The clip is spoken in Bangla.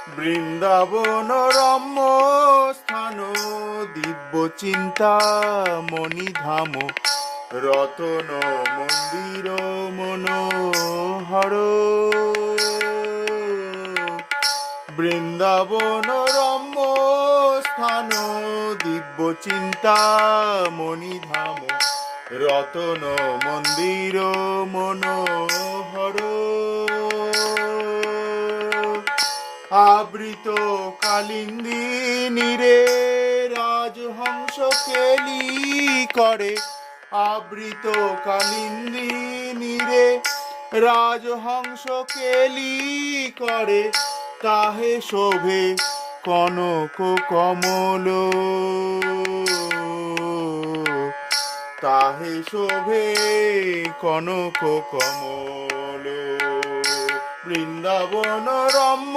বৃন্দাবন রম্য স্থান, দিব্য চিন্তামণি ধাম, রতন মন্দির মনোহর। বৃন্দাবন রম্য স্থান, দিব্য চিন্তামণি ধাম, রতন মন্দির মনোহর। আবৃত কালিন্দী নীরে রাজহংস কেলি করে, আবৃত কালিন্দী নীরে রাজহংস কেলি করে, তাহে শোভে কনক কমল, তাহে শোভে কনক কমল। বৃন্দাবন রম্য